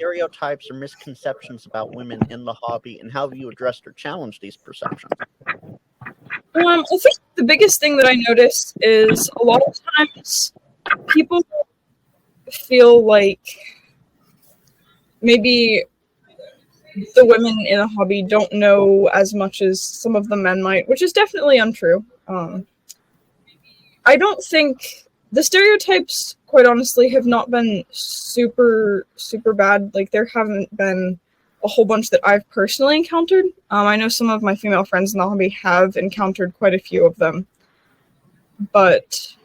stereotypes or misconceptions about women in the hobby, and how have you addressed or challenged these perceptions? I think the biggest thing that I noticed is a lot of times people feel like maybe the women in a hobby don't know as much as some of the men might, which is definitely untrue. I don't think the stereotypes, quite honestly, have not been super, super bad. Like, there haven't been a whole bunch that I've personally encountered. I know some of my female friends in the hobby have encountered quite a few of them. But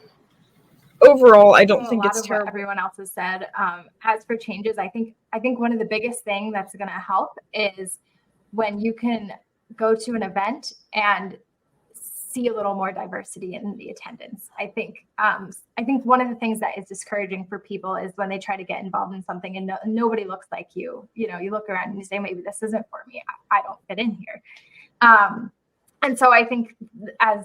overall, I don't think it's terrible. What everyone else has said. As for changes, I think one of the biggest thing that's going to help is when you can go to an event and see a little more diversity in the attendance. I think one of the things that is discouraging for people is when they try to get involved in something and nobody looks like you. You know, you look around and you say, maybe this isn't for me. I don't fit in here. And so I think as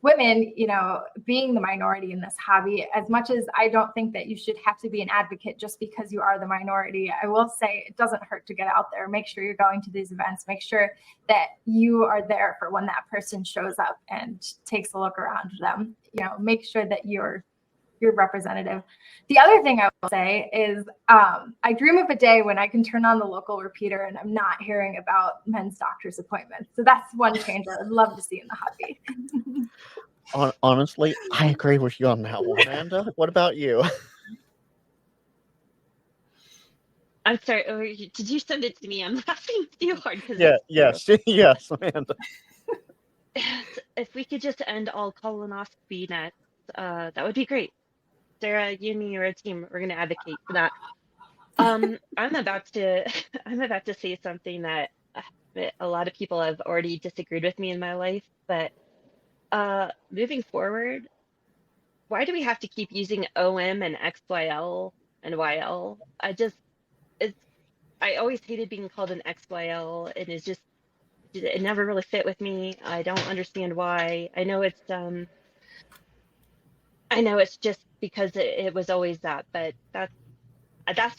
women, you know, being the minority in this hobby, as much as I don't think that you should have to be an advocate just because you are the minority, I will say it doesn't hurt to get out there. Make sure you're going to these events. Make sure that you are there for when that person shows up and takes a look around them. You know, make sure that you're representative. The other thing I will say is I dream of a day when I can turn on the local repeater and I'm not hearing about men's doctor's appointments. So that's one change I would love to see in the hobby. Honestly, I agree with you on that one, Amanda. What about you? I'm sorry. Did you send it to me? I'm laughing too hard because yes, Amanda. If we could just end all colonoscopy nets, that would be great. Sarah, you and me are a team. We're going to advocate for that. I'm about to say something that a lot of people have already disagreed with me in my life, but moving forward, why do we have to keep using OM and XYL and YL? I always hated being called an XYL, and it never really fit with me. I don't understand why. I know it's just because it was always that, but that's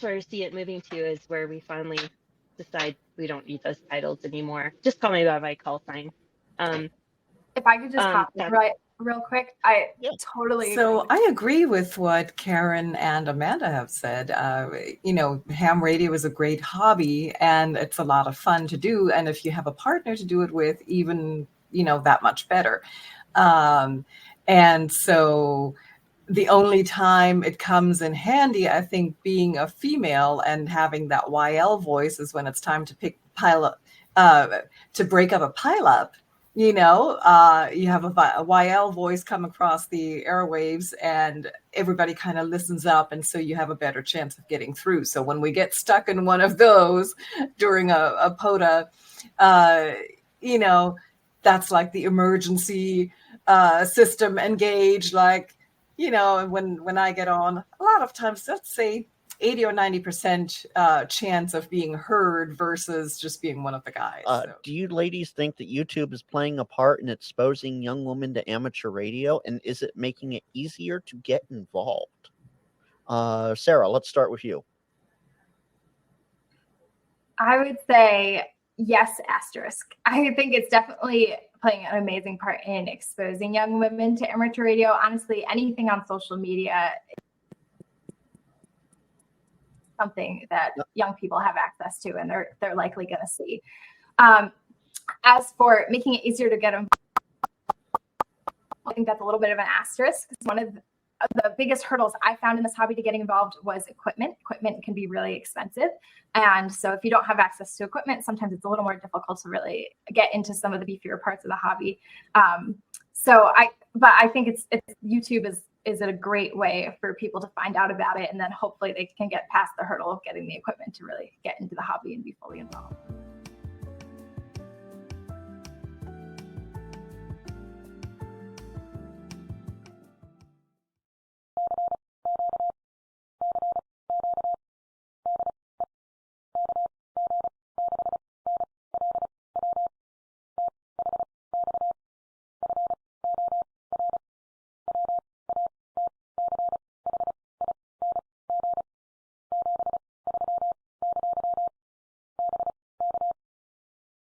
where I see it moving to, is where we finally decide we don't need those titles anymore. Just call me by my call sign. If I could just hop in real quick, totally So agree. I agree with what Karen and Amanda have said. You know, ham radio is a great hobby and it's a lot of fun to do. And if you have a partner to do it with, even, you know, that much better. And so the only time it comes in handy, I think, being a female and having that YL voice is when it's time to to break up a pileup. You know, you have a YL voice come across the airwaves and everybody kind of listens up. And so you have a better chance of getting through. So when we get stuck in one of those during a POTA, you know, that's like the emergency system engaged. Like, you know, when I get on, a lot of times, let's say 80 or 90% chance of being heard versus just being one of the guys. Do you ladies think that YouTube is playing a part in exposing young women to amateur radio, and is it making it easier to get involved? Sarah, let's start with you. I would say yes, asterisk. I think it's definitely playing an amazing part in exposing young women to amateur radio. Honestly, anything on social media something that young people have access to and they're likely going to see. As for making it easier to get involved, I think that's a little bit of an asterisk. One of the biggest hurdles I found in this hobby to getting involved was equipment. Equipment can be really expensive. And so if you don't have access to equipment, sometimes it's a little more difficult to really get into some of the beefier parts of the hobby. But I think YouTube is a great way for people to find out about it, and then hopefully they can get past the hurdle of getting the equipment to really get into the hobby and be fully involved.